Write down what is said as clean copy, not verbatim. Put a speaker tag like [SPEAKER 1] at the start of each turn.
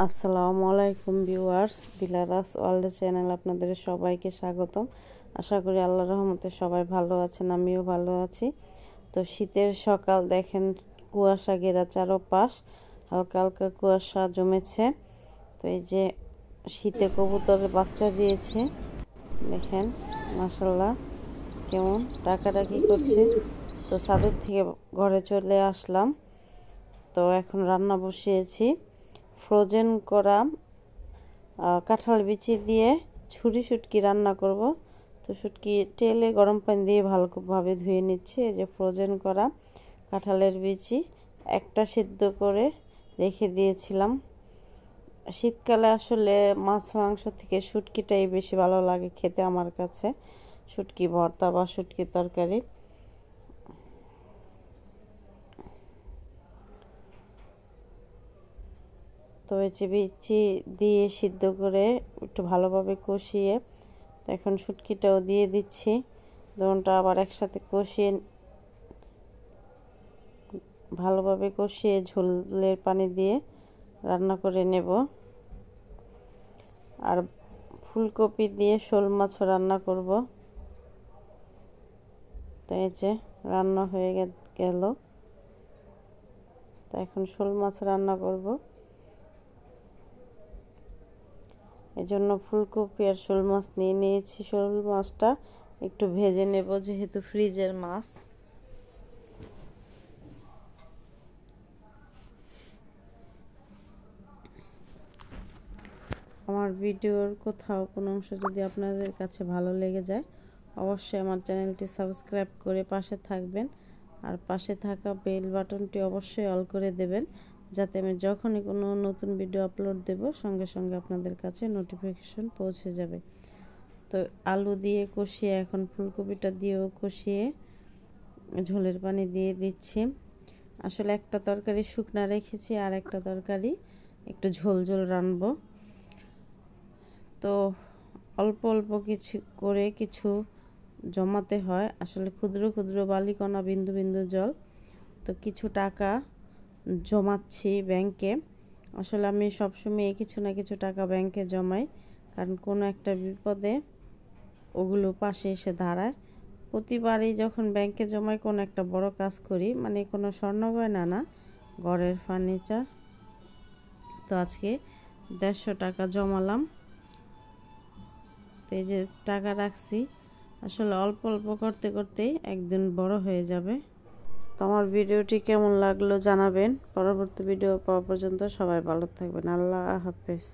[SPEAKER 1] আসসালামু আলাইকুম viewers, দিলারাস world channel আপনাদের সবাইকে স্বাগতম। আশা করি আল্লাহর রহমতে সবাই ভালো আছেন, আমিও ভালো আছি। তো শীতের সকাল দেখেন, কুয়াশা ঘেরা চারপাশ, হালকা হালকা কুয়াশা জমেছে। তো এই যে শীতে কবুতরের বাচ্চা দিয়েছে, দেখেন মাশাআল্লাহ কেমন ডাকাডাকি করছে। তো ছাদের থেকে ঘরে চলে আসলাম। তো এখন রান্না বসিয়েছি, ফ্রোজেন করা কাঁঠাল বিচি দিয়ে ছুরি শুটকি রান্না করব। তো শুটকি তেলে গরম পানি দিয়ে ভালোভাবে ধুয়ে নিচ্ছে। এই যে ফ্রোজেন করা কাঁঠালের বিচি একটা সিদ্ধ করে রেখে দিয়েছিলাম। শীতকালে আসলে মাছ মাংস থেকে শুটকিটাই বেশি ভালো লাগে খেতে আমার কাছে, শুটকি ভর্তা বা শুটকি তরকারি। তো এই যে বিচি দিয়ে সিদ্ধ করে একটু ভালোভাবে কষিয়ে, তো এখন শুটকিটাও দিয়ে দিচ্ছি। দুটোটা আবার একসাথে কষিয়ে ভালোভাবে কষিয়ে ঝোলের পানি দিয়ে রান্না করে নেব। আর ফুলকপি দিয়ে শোল মাছ রান্না করব। তো এই যে রান্না হয়ে গেল। তো এখন শোল মাছ রান্না করব। এই জন্য ফুলকপি আর শোল মাছ নিয়ে নিয়েছি। শোল মাছটা একটু ভেজে নেব, যেহেতু ফ্রিজের মাছ। আমার ভিডিওর কোথাও কোনো অংশ যদি আপনাদের কাছে ভালো লেগে যায়, অবশ্যই আমার চ্যানেলটি সাবস্ক্রাইব করে পাশে থাকবেন। আর পাশে থাকা বেল বাটনটি অবশ্যই অল করে দেবেন, যাতে আমি যখনই কোনো নতুন ভিডিও আপলোড দেব সঙ্গে সঙ্গে আপনাদের কাছে নোটিফিকেশন পৌঁছে যাবে। তো আলু দিয়ে কষিয়ে এখন ফুলকপিটা দিয়েও কষিয়ে ঝোলের পানি দিয়ে দিচ্ছি। আসলে একটা তরকারি শুকনা রেখেছি, আর একটা তরকারি একটু ঝোল ঝোল রানবো। তো অল্প অল্প কিছু করে কিছু জমাতে হয়, আসলে ক্ষুদ্র ক্ষুদ্র বালিকণা, বিন্দু বিন্দু জল। তো কিছু টাকা জমাচ্ছি ব্যাংকে। আসলে আমি সবসময় কিছু না কিছু টাকা ব্যাংকে জমাই, কারণ কোনো একটা বিপদে ওগুলো পাশে এসে দাঁড়ায়। প্রতিবারই যখন ব্যাংকে জমাই কোনো একটা বড় কাজ করি, মানে কোনো স্বর্ণ গয়না না, ঘরের ফার্নিচার। তো আজকে 150 টাকা জমালাম। তো এই যে টাকা রাখছি, আসলে অল্প অল্প করতে করতেই একদিন বড় হয়ে যাবে। তো আমার ভিডিওটি কেমন লাগলো জানাবেন। পরবর্তী ভিডিও পাওয়া পর্যন্ত সবাই ভালো থাকবেন। আল্লাহ হাফেজ।